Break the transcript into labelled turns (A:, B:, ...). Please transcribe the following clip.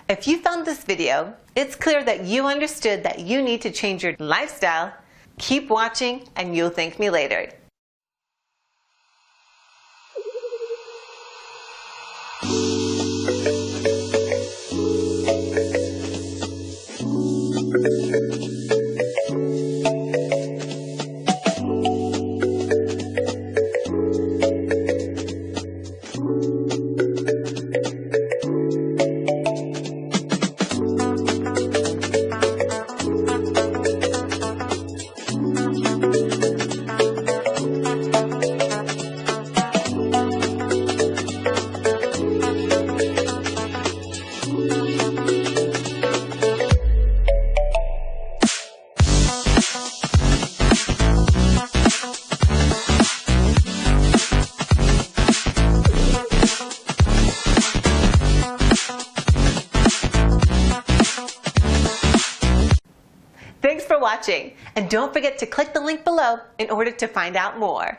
A: If you found this video, it's clear that you understood that you need to change your lifestyle. Keep watching and you'll thank me later. Thanks for watching, and don't forget to click the link below in order to find out more.